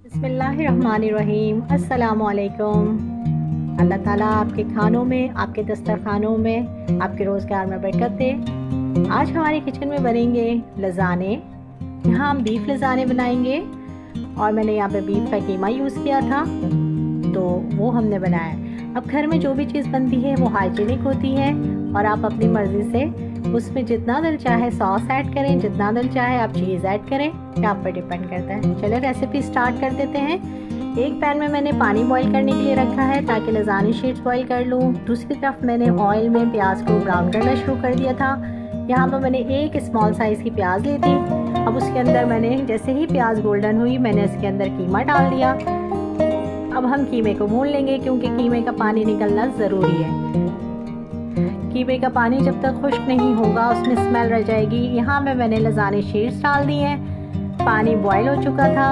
बिस्मिल्लाहिर्रहमानिर्रहीम। अस्सलामुअलैकुम। अल्लाह ताला आपके खानों में, आपके दस्तरखानों में, आपके रोज़गार में बरकत दे। आज हमारे किचन में बनेंगे लज़ाने। यहाँ हम बीफ लज़ाने बनाएंगे और मैंने यहाँ पे बीफ का कीमा यूज़ किया था, तो वो हमने बनाया। अब घर में जो भी चीज़ बनती है वो हाइजीनिक होती है और आप अपनी मर्ज़ी से उसमें जितना दिल चाहे सॉस ऐड करें, जितना दिल चाहे आप चीज़ ऐड करें, ये आप पर डिपेंड करता है। चलो रेसिपी स्टार्ट कर देते हैं। एक पैन में मैंने पानी बॉईल करने के लिए रखा है ताकि लज़ानी शीट्स बॉईल कर लूँ। दूसरी तरफ मैंने ऑयल में प्याज को ब्राउन करना शुरू कर दिया था। यहाँ पर मैंने एक स्मॉल साइज़ की प्याज ली थी। अब उसके अंदर मैंने जैसे ही प्याज गोल्डन हुई मैंने इसके अंदर कीमा डाल दिया। अब हम कीमे को भून लेंगे क्योंकि कीमे का पानी निकलना ज़रूरी है। कीमे का पानी जब तक खुश्क नहीं होगा उसमें स्मेल रह जाएगी। यहाँ पे मैंने लज़ानी शीट्स डाल दी हैं। पानी बॉईल हो चुका था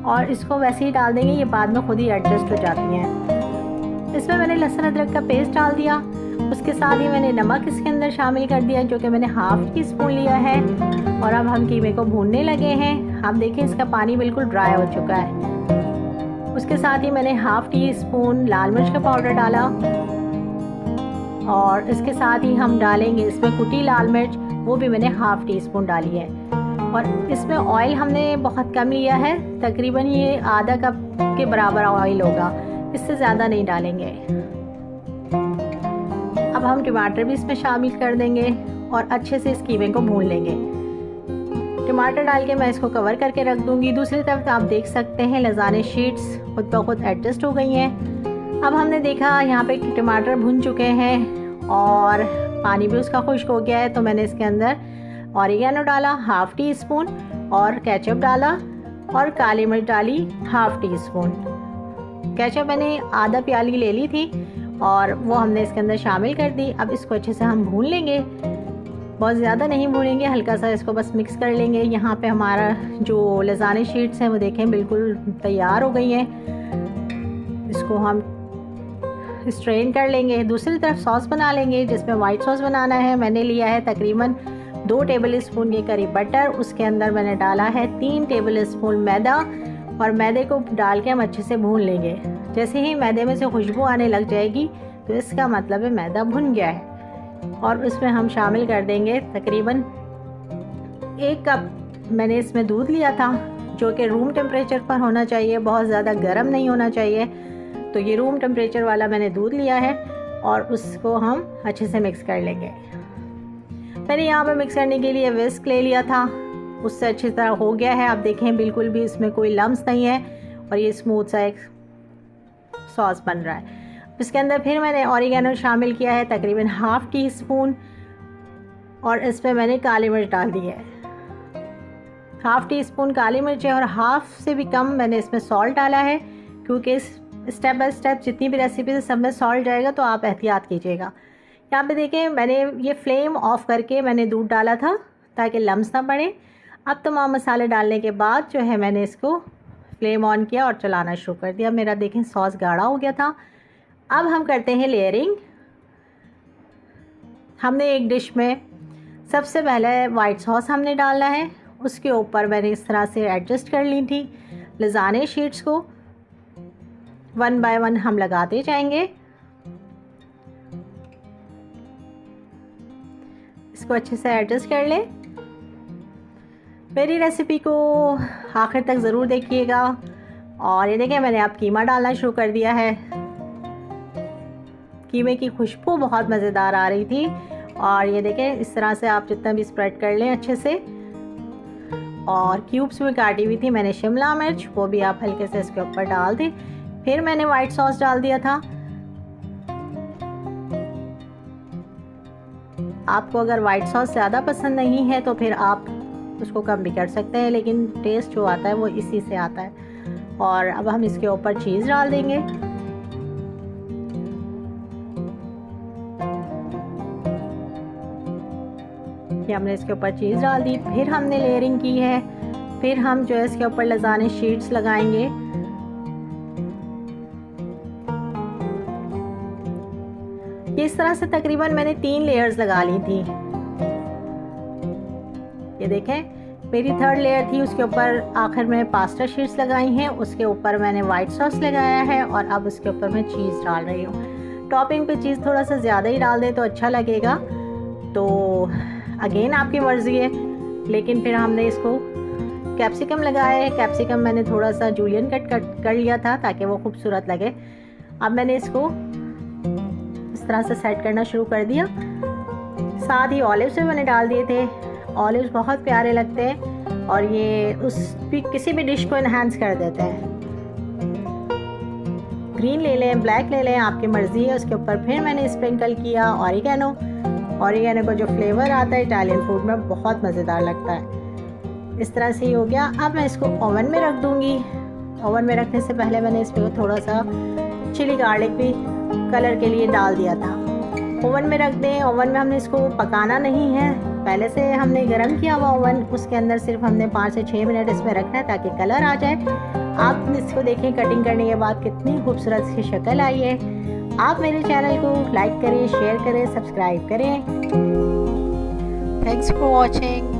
और इसको वैसे ही डाल देंगे, ये बाद में खुद ही एडजस्ट हो जाती हैं। इसमें मैंने लहसुन अदरक का पेस्ट डाल दिया। उसके साथ ही मैंने नमक इसके अंदर शामिल कर दिया जो कि मैंने हाफ़ टी स्पून लिया है। और अब हम कीमे को भूनने लगे हैं। आप देखें इसका पानी बिल्कुल ड्राई हो चुका है। उसके साथ ही मैंने हाफ़ टी स्पून लाल मिर्च का पाउडर डाला और इसके साथ ही हम डालेंगे इसमें कुटी लाल मिर्च, वो भी मैंने हाफ़ टी स्पून डाली है। और इसमें ऑयल हमने बहुत कम लिया है, तकरीबन ये आधा कप के बराबर ऑयल होगा, इससे ज़्यादा नहीं डालेंगे। अब हम टमाटर भी इसमें शामिल कर देंगे और अच्छे से इस कीमे को भून लेंगे। टमाटर डाल के मैं इसको कवर करके रख दूँगी। दूसरी तरफ आप देख सकते हैं लज़ाने शीट्स खुद ब खुद एडजस्ट हो गई हैं। अब हमने देखा यहाँ पे टमाटर भुन चुके हैं और पानी भी उसका खुश्क हो गया है, तो मैंने इसके अंदर ऑरिगेनो डाला हाफ़ टी स्पून और केचप डाला और काली मिर्च डाली हाफ़ टी स्पून। केचप मैंने आधा प्याली ले ली थी और वो हमने इसके अंदर शामिल कर दी। अब इसको अच्छे से हम भून लेंगे, बहुत ज़्यादा नहीं भूनेंगे, हल्का सा इसको बस मिक्स कर लेंगे। यहाँ पे हमारा जो लज़ाने शीट्स हैं वो देखें बिल्कुल तैयार हो गई हैं। इसको हम स्ट्रेन कर लेंगे। दूसरी तरफ सॉस बना लेंगे जिसमें वाइट सॉस बनाना है। मैंने लिया है तकरीबन 2 टेबल स्पून के करीब बटर। उसके अंदर मैंने डाला है 3 टेबल स्पून मैदा और मैदे को डाल के हम अच्छे से भून लेंगे। जैसे ही मैदे में से खुशबू आने लग जाएगी तो इसका मतलब है मैदा भुन गया है। और उसमें हम शामिल कर देंगे तकरीबन 1 कप मैंने इसमें दूध लिया था जो कि रूम टेम्परेचर पर होना चाहिए, बहुत ज़्यादा गर्म नहीं होना चाहिए। तो ये रूम टेम्परेचर वाला मैंने दूध लिया है और उसको हम अच्छे से मिक्स कर लेंगे। मैंने यहाँ पे मिक्स करने के लिए विस्क ले लिया था, उससे अच्छी तरह हो गया है। आप देखें बिल्कुल भी इसमें कोई लम्स नहीं है और ये स्मूथ सा एक सॉस बन रहा है। इसके अंदर फिर मैंने ऑरिगेनो शामिल किया है तकरीबन हाफ़ टी स्पून और इसमें मैंने काली मिर्च डाल दी है। हाफ़ टी स्पून काली मिर्च है और हाफ़ से भी कम मैंने इसमें सॉल्ट डाला है क्योंकि स्टेप बाय स्टेप जितनी भी रेसिपी है सब में सॉल्ट जाएगा, तो आप एहतियात कीजिएगा। यहाँ पे देखें मैंने ये फ्लेम ऑफ करके मैंने दूध डाला था ताकि लम्स ना पड़े। अब तमाम मसाले डालने के बाद जो है मैंने इसको फ्लेम ऑन किया और चलाना शुरू कर दिया। मेरा देखें सॉस गाढ़ा हो गया था। अब हम करते हैं लेयरिंग। हमने एक डिश में सबसे पहले वाइट सॉस हमने डालना है, उसके ऊपर मैंने इस तरह से एडजस्ट कर ली थी लज़ाने शीट्स को। 1 बाय 1 हम लगाते जाएंगे। इसको अच्छे से एडजस्ट कर लें। मेरी रेसिपी को आखिर तक ज़रूर देखिएगा। और ये देखें मैंने अब कीमा डालना शुरू कर दिया है। कीमे की खुशबू बहुत मज़ेदार आ रही थी और ये देखें इस तरह से आप जितना भी स्प्रेड कर लें अच्छे से। और क्यूब्स में काटी हुई थी मैंने शिमला मिर्च, वो भी आप हल्के से इसके ऊपर डाल दें। फिर मैंने वाइट सॉस डाल दिया था। आपको अगर वाइट सॉस ज़्यादा पसंद नहीं है तो फिर आप उसको कम भी कर सकते हैं, लेकिन टेस्ट जो आता है वो इसी से आता है। और अब हम इसके ऊपर चीज़ डाल देंगे। ये हमने इसके ऊपर चीज़ डाल दी। फिर हमने लेयरिंग की है। फिर हम जो है इसके ऊपर लज़ाने शीट्स लगाएंगे। इस तरह से तकरीबन मैंने 3 लेयर्स लगा ली थी। ये देखें मेरी थर्ड लेयर थी, उसके ऊपर आखिर में पास्ता शीट्स लगाई हैं, उसके ऊपर मैंने वाइट सॉस लगाया है और अब उसके ऊपर मैं चीज़ डाल रही हूँ। टॉपिंग पे चीज़ थोड़ा सा ज़्यादा ही डाल दें तो अच्छा लगेगा, तो अगेन आपकी मर्ज़ी है। लेकिन फिर हमने इसको कैप्सिकम लगाया है। कैप्सिकम मैंने थोड़ा सा जूलियन कट कर लिया था ताकि वो खूबसूरत लगे। अब मैंने इसको इस तरह से सेट करना शुरू कर दिया। साथ ही ऑलिव्स भी मैंने डाल दिए थे। ऑलिव्स बहुत प्यारे लगते हैं और ये किसी भी डिश को इन्हांस कर देते हैं। ग्रीन ले लें, ब्लैक ले लें, आपकी मर्ज़ी है। उसके ऊपर फिर मैंने स्प्रिंकल किया ऑरिगेनो। ऑरिगेनो का जो फ्लेवर आता है इटालियन फूड में बहुत मज़ेदार लगता है। इस तरह से ही हो गया। अब मैं इसको ओवन में रख दूँगी। ओवन में रखने से पहले मैंने इस पर थोड़ा सा चिली गार्लिक भी कलर के लिए डाल दिया था। ओवन में रख दें। ओवन में हमने इसको पकाना नहीं है, पहले से हमने गर्म किया हुआ ओवन, उसके अंदर सिर्फ हमने 5 से 6 मिनट इसमें रखना है ताकि कलर आ जाए। आप इसको देखें कटिंग करने के बाद कितनी खूबसूरत सी शक्ल आई है। आप मेरे चैनल को लाइक करें, शेयर करें, सब्सक्राइब करें। Thanks for watching.